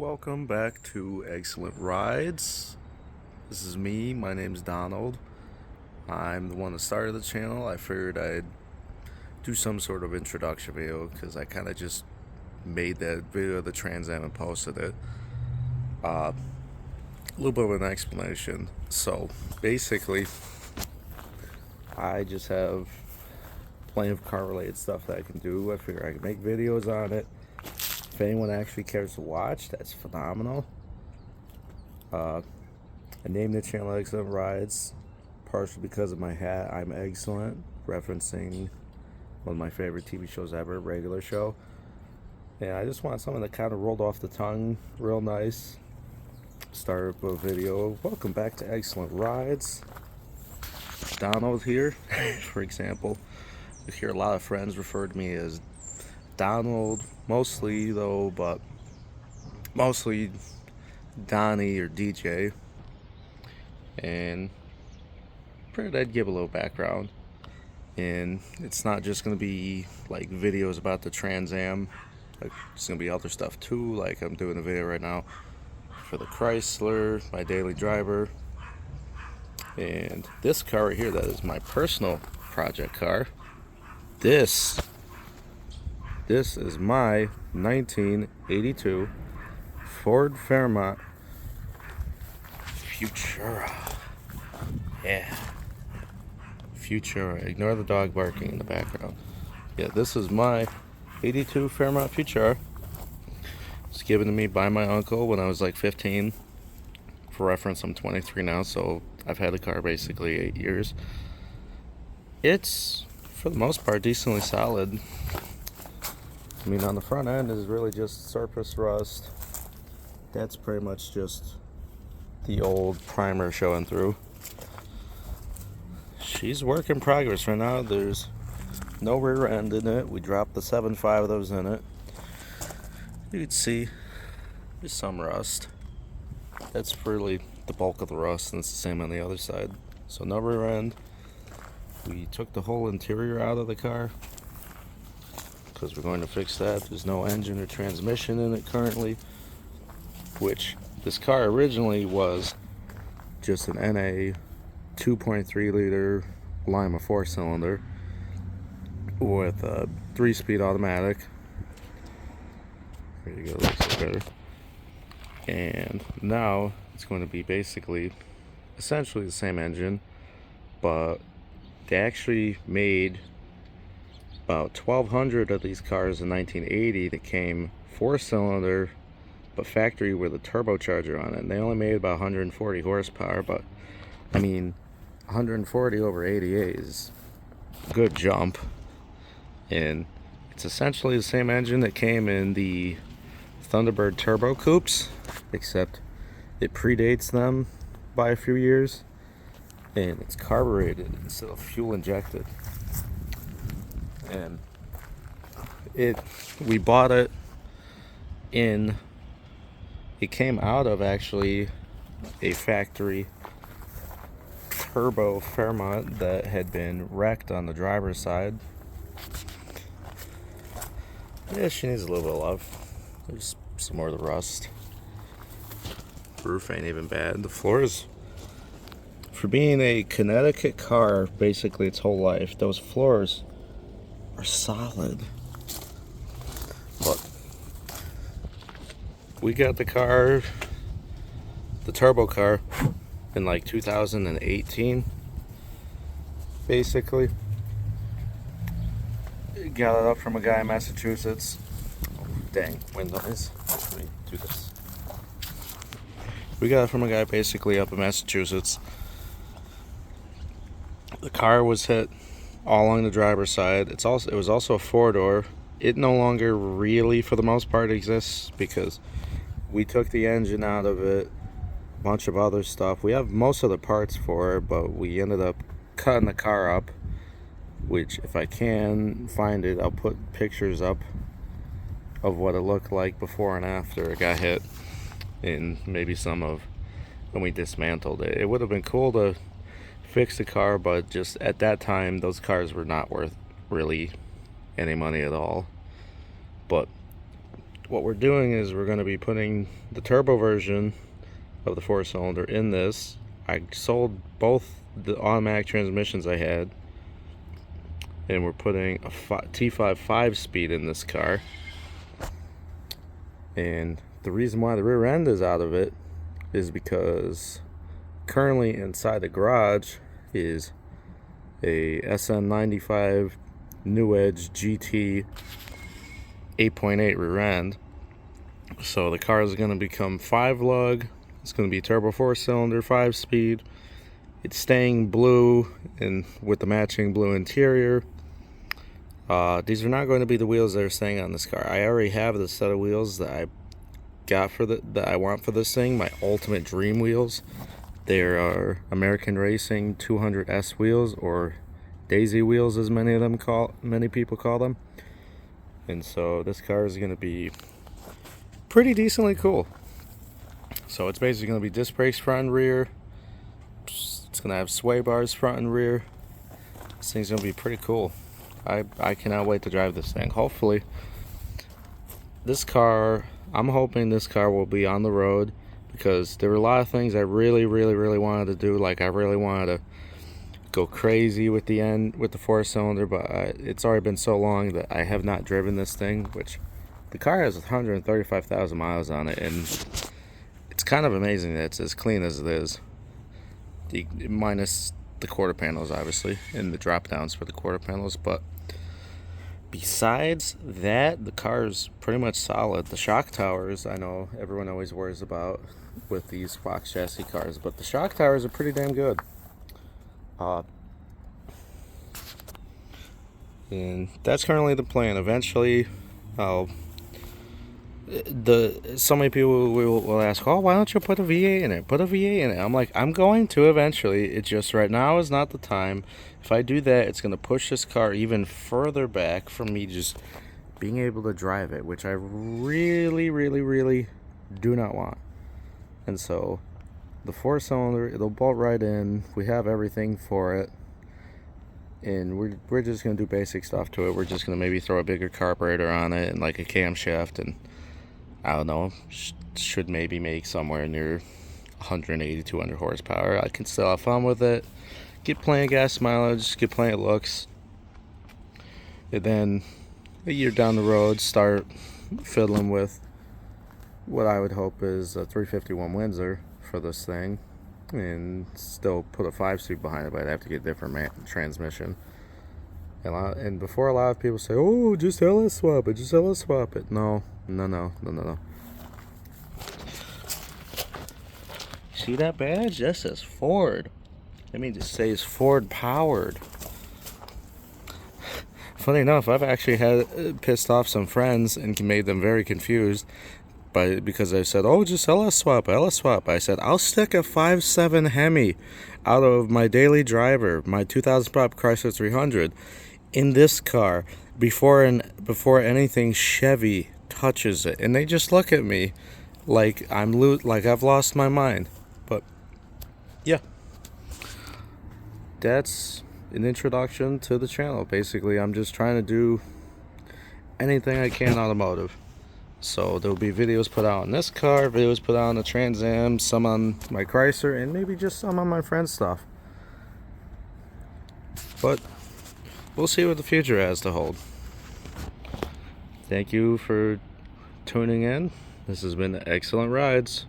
Welcome back to Excellent Rides. This is me. My name's Donald. I'm the one that started the channel. I figured I'd do some sort of introduction video because I kind of just made that video of the Trans Am and posted it. A little bit of an explanation. So basically, I just have plenty of car related stuff that I can do. I figure I can make videos on it. If anyone actually cares to watch, that's phenomenal. I named the channel Excellent Rides partially because of my hat, I'm Excellent, referencing one of my favorite TV shows ever, Regular Show. And I just want something that kind of rolled off the tongue real nice. Start up a video. Welcome back to Excellent Rides. Donald here, for example. You hear a lot of friends refer to me as Donald, mostly though, but mostly Donnie or DJ. And figured I'd give a little background. And it's not just gonna be like videos about the Trans Am. Like, it's gonna be other stuff too. Like I'm doing a video right now for the Chrysler, my daily driver. And this car right here, that is my personal project car. This is my 1982 Ford Fairmont Futura. Yeah, Futura. Ignore the dog barking in the background. Yeah, this is my 82 Fairmont Futura. It's given to me by my uncle when I was like 15. For reference, I'm 23 now, so I've had the car basically 8 years. It's, for the most part, decently solid. I mean, on the front end is really just surface rust. That's pretty much just the old primer showing through. She's work in progress right now. There's no rear end in it. We dropped the 7.5 of those in it. You can see there's some rust. That's really the bulk of the rust, and it's the same on the other side. So no rear end. We took the whole interior out of the car because we're going to fix that. There's no engine or transmission in it currently, which this car originally was just an NA 2.3 liter Lima 4-cylinder with a 3-speed automatic. There you go, looks better. And now it's going to be basically essentially the same engine, but they actually made about 1,200 of these cars in 1980 that came 4-cylinder but factory with a turbocharger on it, and they only made about 140 horsepower. But I mean, 140 over 88 is a good jump, and it's essentially the same engine that came in the Thunderbird turbo coupes, except it predates them by a few years, and it's carbureted instead of fuel injected. And we bought it in, it came out of actually a factory turbo Fairmont that had been wrecked on the driver's side. Yeah, she needs a little bit of love. There's some more of the rust. Roof ain't even bad. The floors, for being a Connecticut car basically its whole life, those floors are solid. But we got the car, the turbo car, in like 2018 basically. Got it up from a guy in Massachusetts. Oh, dang, wind noise. Let me do this. We got it from a guy basically up in Massachusetts. The car was hit all along the driver's side. It was also a 4-door. It no longer really, for the most part, exists because we took the engine out of it, a bunch of other stuff. We have most of the parts for it, but we ended up cutting the car up, which, if I can find it, I'll put pictures up of what it looked like before and after it got hit, and maybe some of when we dismantled it. It would have been cool to fix the car, but just at that time those cars were not worth really any money at all. But what we're doing is we're going to be putting the turbo version of the 4-cylinder in this. I sold both the automatic transmissions I had, and we're putting a T5 5-speed in this car. And the reason why the rear end is out of it is because currently inside the garage is a SN95 New Edge GT 8.8 rear end. So the car is going to become 5-lug. It's going to be turbo 4-cylinder, 5-speed. It's staying blue and with the matching blue interior. These are not going to be the wheels that are staying on this car. I already have the set of wheels that I got that I want for this thing, my ultimate dream wheels. They are American Racing 200S wheels, or Daisy wheels, as many people call them. And so this car is going to be pretty decently cool. So it's basically going to be disc brakes front and rear. It's going to have sway bars front and rear. This thing's going to be pretty cool. I cannot wait to drive this thing. Hopefully, this car, I'm hoping this car will be on the road, because there were a lot of things I really wanted to do. Like, I really wanted to go crazy with the 4-cylinder, but it's already been so long that I have not driven this thing, which the car has 135,000 miles on it, and it's kind of amazing that it's as clean as it is. Minus the quarter panels, obviously, and the drop downs for the quarter panels, but besides that, the car is pretty much solid. The shock towers, I know everyone always worries about with these Fox chassis cars, but the shock towers are pretty damn good. And that's currently the plan. Eventually, so many people will ask, oh, why don't you put a V8 in it? Put a V8 in it. I'm like, I'm going to eventually. It's just right now is not the time. If I do that, it's going to push this car even further back from me just being able to drive it, which I really do not want. And so the 4-cylinder, it'll bolt right in. We have everything for it. And we're just going to do basic stuff to it. We're just going to maybe throw a bigger carburetor on it and like a camshaft, and I don't know, should maybe make somewhere near 180, 200 horsepower. I can still have fun with it, get plenty of gas mileage, get plenty of looks, and then a year down the road start fiddling with what I would hope is a 351 Windsor for this thing, and still put a 5-speed behind it, but I'd have to get a different transmission. And before a lot of people say, oh, just LS swap it, just LS swap it. No. See that badge? That says Ford. That means it says Ford powered. Funny enough, I've actually had pissed off some friends and made them very confused because I said, oh, just LS swap. I said, I'll stick a 5.7 Hemi out of my daily driver, my 2000 prop Chrysler 300, in this car before anything Chevy touches it, and they just look at me like I've lost my mind. But yeah, that's an introduction to the channel. Basically, I'm just trying to do anything I can automotive. So there'll be videos put out on this car, videos put out on the Trans Am, some on my Chrysler, and maybe just some on my friend's stuff. But we'll see what the future has to hold. Thank you for tuning in. This has been Excellent Rides.